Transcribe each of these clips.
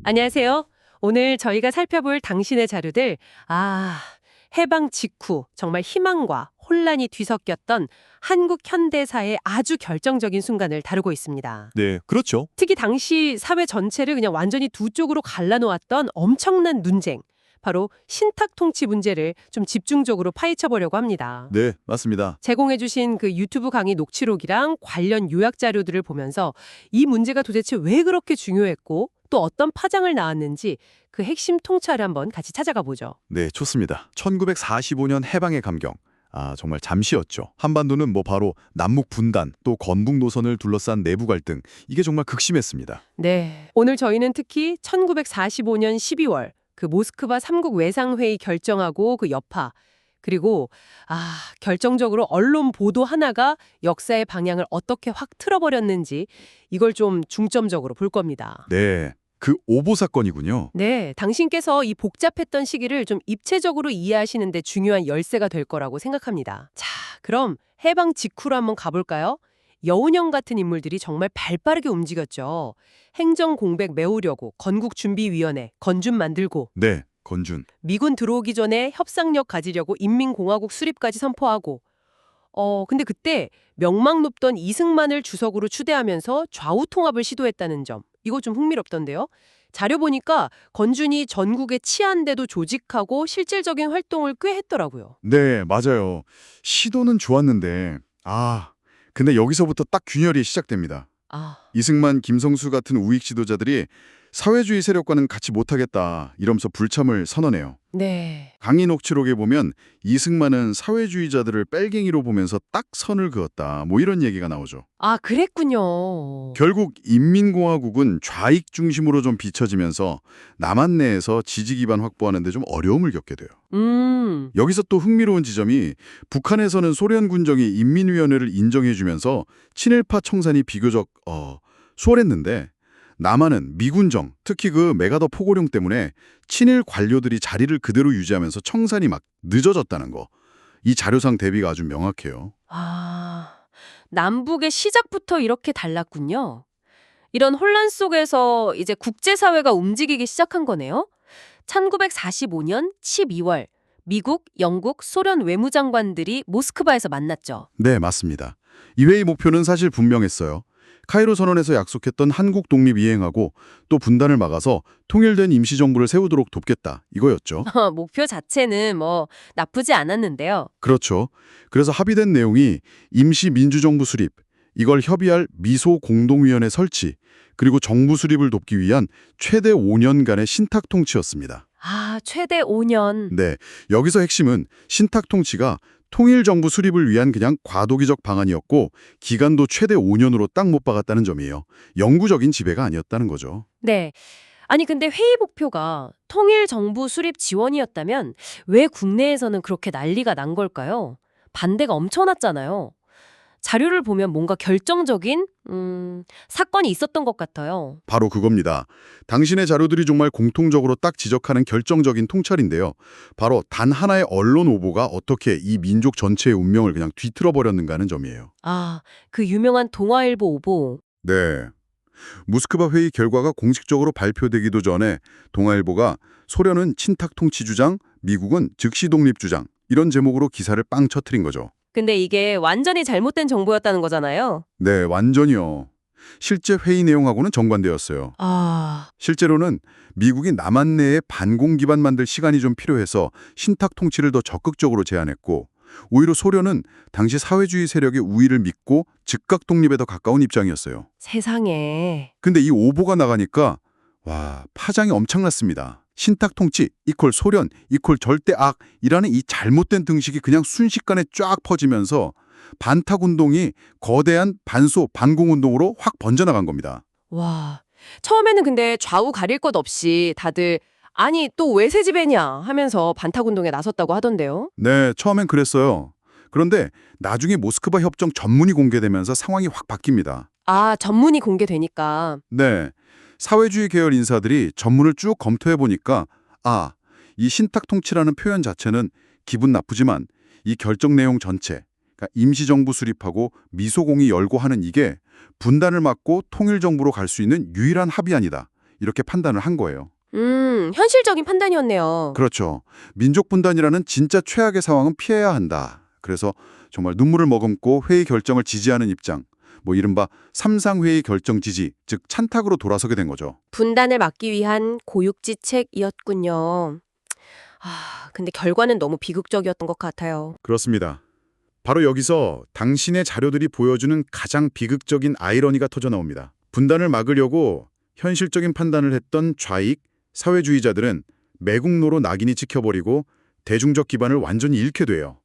안녕하세요. 오늘 저희가 살펴볼 당신의 자료들, 해방 직후 정말 희망과 혼란이 뒤섞였던 한국 현대사의 아주 결정적인 순간을 다루고 있습니다. 네, 그렇죠. 특히 당시 사회 전체를 그냥 완전히 두 쪽으로 갈라놓았던 엄청난 논쟁, 바로 신탁 통치 문제를 좀 집중적으로 파헤쳐 보려고 합니다. 네, 맞습니다. 제공해주신 그 유튜브 강의 녹취록이랑 관련 요약 자료들을 보면서 이 문제가 도대체 왜 그렇게 중요했고 또 어떤 파장을 낳았는지 그 핵심 통찰을 한번 같이 찾아가 보죠. 네, 좋습니다. 1945년 해방의 감경. 정말 잠시였죠. 한반도는 바로 남북 분단, 또 건북 노선을 둘러싼 내부 갈등, 이게 정말 극심했습니다. 네. 오늘 저희는 특히 1945년 12월 그 모스크바 3국 외상회의 결정하고 그 여파, 그리고 결정적으로 언론 보도 하나가 역사의 방향을 어떻게 확 틀어버렸는지 이걸 좀 중점적으로 볼 겁니다. 네, 그 오보 사건이군요. 네, 당신께서 이 복잡했던 시기를 좀 입체적으로 이해하시는 데 중요한 열쇠가 될 거라고 생각합니다. 자, 그럼 해방 직후로 한번 가볼까요? 여운형 같은 인물들이 정말 발빠르게 움직였죠. 행정공백 메우려고 건국준비위원회, 건준 만들고 네, 건준. 미군 들어오기 전에 협상력 가지려고 인민공화국 수립까지 선포하고 근데 그때 명망 높던 이승만을 주석으로 추대하면서 좌우 통합을 시도했다는 점. 이거 좀 흥미롭던데요. 자료 보니까 건준이 전국의 치안대도 조직하고 실질적인 활동을 꽤 했더라고요. 네, 맞아요. 시도는 좋았는데, 근데 여기서부터 딱 균열이 시작됩니다. 이승만, 김성수 같은 우익 지도자들이 사회주의 세력과는 같이 못하겠다 이러면서 불참을 선언해요. 네. 강의 녹취록에 보면 이승만은 사회주의자들을 뺄갱이로 보면서 딱 선을 그었다. 이런 얘기가 나오죠. 그랬군요. 결국 인민공화국은 좌익 중심으로 좀 비춰지면서 남한 내에서 지지 기반 확보하는 데 좀 어려움을 겪게 돼요. 여기서 또 흥미로운 지점이 북한에서는 소련 군정이 인민위원회를 인정해주면서 친일파 청산이 비교적 수월했는데 남한은 미군정, 특히 그 메가더 포고령 때문에 친일 관료들이 자리를 그대로 유지하면서 청산이 막 늦어졌다는 거. 이 자료상 대비가 아주 명확해요. 남북의 시작부터 이렇게 달랐군요. 이런 혼란 속에서 이제 국제사회가 움직이기 시작한 거네요. 1945년 12월 미국, 영국, 소련 외무장관들이 모스크바에서 만났죠. 네, 맞습니다. 이 회의 목표는 사실 분명했어요. 카이로 선언에서 약속했던 한국 독립 이행하고 또 분단을 막아서 통일된 임시정부를 세우도록 돕겠다, 이거였죠. 목표 자체는 나쁘지 않았는데요. 그렇죠. 그래서 합의된 내용이 임시민주정부 수립, 이걸 협의할 미소공동위원회 설치, 그리고 정부 수립을 돕기 위한 최대 5년간의 신탁 통치였습니다. 최대 5년. 네, 여기서 핵심은 신탁 통치가 통일정부 수립을 위한 그냥 과도기적 방안이었고 기간도 최대 5년으로 딱 못 박았다는 점이에요. 영구적인 지배가 아니었다는 거죠. 네. 아니 근데 회의 목표가 통일 정부 수립 지원이었다면 왜 국내에서는 그렇게 난리가 난 걸까요? 반대가 엄청났잖아요. 자료를 보면 뭔가 결정적인 사건이 있었던 것 같아요. 바로 그겁니다. 당신의 자료들이 정말 공통적으로 딱 지적하는 결정적인 통찰인데요. 바로 단 하나의 언론 오보가 어떻게 이 민족 전체의 운명을 그냥 뒤틀어버렸는가 하는 점이에요. 그 유명한 동아일보 오보. 네. 모스크바 회의 결과가 공식적으로 발표되기도 전에 동아일보가 소련은 친탁 통치 주장, 미국은 즉시 독립 주장 이런 제목으로 기사를 빵 쳐트린 거죠. 근데 이게 완전히 잘못된 정보였다는 거잖아요. 네, 완전히요. 실제 회의 내용하고는 정반대였어요. 실제로는 미국이 남한 내에 반공 기반 만들 시간이 좀 필요해서 신탁 통치를 더 적극적으로 제안했고 오히려 소련은 당시 사회주의 세력의 우위를 믿고 즉각 독립에 더 가까운 입장이었어요. 세상에. 근데 이 오보가 나가니까 파장이 엄청났습니다. 신탁 통치 이퀄 소련 이퀄 절대 악이라는 이 잘못된 등식이 그냥 순식간에 쫙 퍼지면서 반탁 운동이 거대한 반소 반공 운동으로 확 번져나간 겁니다. 처음에는 근데 좌우 가릴 것 없이 다들 아니 또 왜 새 집애냐 하면서 반탁 운동에 나섰다고 하던데요. 네, 처음엔 그랬어요. 그런데 나중에 모스크바 협정 전문이 공개되면서 상황이 확 바뀝니다. 전문이 공개되니까. 네, 사회주의 계열 인사들이 전문을 쭉 검토해보니까 이 신탁 통치라는 표현 자체는 기분 나쁘지만 이 결정 내용 전체, 그러니까 임시정부 수립하고 미소공이 열고 하는 이게 분단을 막고 통일정부로 갈 수 있는 유일한 합의안이다. 이렇게 판단을 한 거예요. 현실적인 판단이었네요. 그렇죠. 민족 분단이라는 진짜 최악의 상황은 피해야 한다. 그래서 정말 눈물을 머금고 회의 결정을 지지하는 입장, 뭐 이른바 삼상회의 결정 지지, 즉 찬탁으로 돌아서게 된 거죠. 분단을 막기 위한 고육지책이었군요. 근데 결과는 너무 비극적이었던 것 같아요. 그렇습니다. 바로 여기서 당신의 자료들이 보여주는 가장 비극적인 아이러니가 터져 나옵니다. 분단을 막으려고 현실적인 판단을 했던 좌익, 사회주의자들은 매국노로 낙인이 찍혀버리고 대중적 기반을 완전히 잃게 돼요.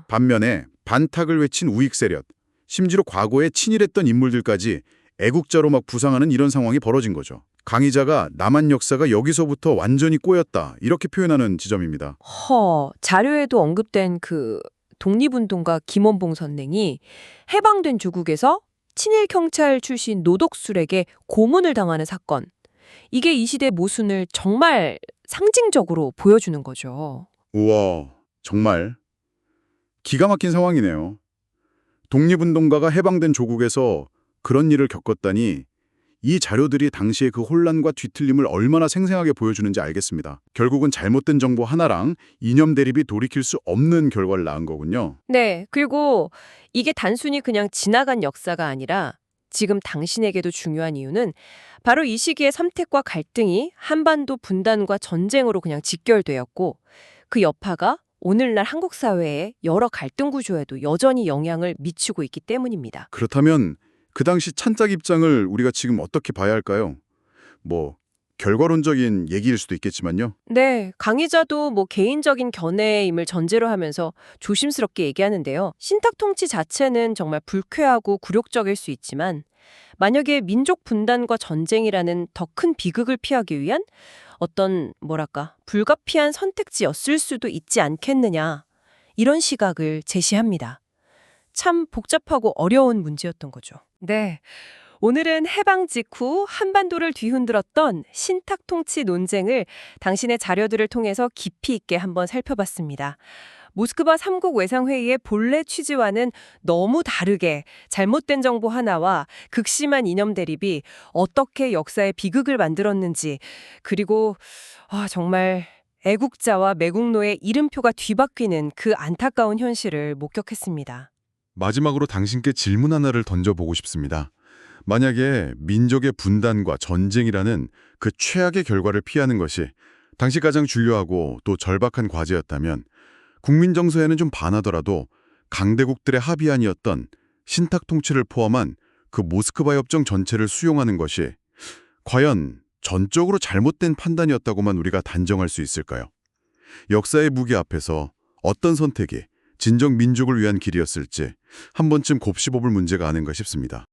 반면에 반탁을 외친 우익 세력, 심지어 과거에 친일했던 인물들까지 애국자로 막 부상하는 이런 상황이 벌어진 거죠. 강의자가 남한 역사가 여기서부터 완전히 꼬였다 이렇게 표현하는 지점입니다. 자료에도 언급된 그 독립운동가 김원봉 선생이 해방된 조국에서 친일 경찰 출신 노독술에게 고문을 당하는 사건. 이게 이 시대 모순을 정말 상징적으로 보여주는 거죠. 우와, 정말 기가 막힌 상황이네요. 독립운동가가 해방된 조국에서 그런 일을 겪었다니 이 자료들이 당시의 그 혼란과 뒤틀림을 얼마나 생생하게 보여주는지 알겠습니다. 결국은 잘못된 정보 하나랑 이념 대립이 돌이킬 수 없는 결과를 낳은 거군요. 네, 그리고 이게 단순히 그냥 지나간 역사가 아니라 지금 당신에게도 중요한 이유는 바로 이 시기의 삼택과 갈등이 한반도 분단과 전쟁으로 그냥 직결되었고 그 여파가 오늘날 한국 사회의 여러 갈등 구조에도 여전히 영향을 미치고 있기 때문입니다. 그렇다면 그 당시 찬짝 입장을 우리가 지금 어떻게 봐야 할까요? 뭐 결과론적인 얘기일 수도 있겠지만요. 네, 강의자도 개인적인 견해임을 전제로 하면서 조심스럽게 얘기하는데요. 신탁 통치 자체는 정말 불쾌하고 굴욕적일 수 있지만 만약에 민족 분단과 전쟁이라는 더 큰 비극을 피하기 위한 어떤 불가피한 선택지였을 수도 있지 않겠느냐 이런 시각을 제시합니다. 참 복잡하고 어려운 문제였던 거죠. 네. 오늘은 해방 직후 한반도를 뒤흔들었던 신탁 통치 논쟁을 당신의 자료들을 통해서 깊이 있게 한번 살펴봤습니다. 모스크바 3국 외상회의의 본래 취지와는 너무 다르게 잘못된 정보 하나와 극심한 이념 대립이 어떻게 역사의 비극을 만들었는지, 그리고 정말 애국자와 매국노의 이름표가 뒤바뀌는 그 안타까운 현실을 목격했습니다. 마지막으로 당신께 질문 하나를 던져보고 싶습니다. 만약에 민족의 분단과 전쟁이라는 그 최악의 결과를 피하는 것이 당시 가장 중요하고 또 절박한 과제였다면 국민 정서에는 좀 반하더라도 강대국들의 합의안이었던 신탁 통치를 포함한 그 모스크바 협정 전체를 수용하는 것이 과연 전적으로 잘못된 판단이었다고만 우리가 단정할 수 있을까요? 역사의 무게 앞에서 어떤 선택이 진정 민족을 위한 길이었을지 한 번쯤 곱씹어볼 문제가 아닌가 싶습니다.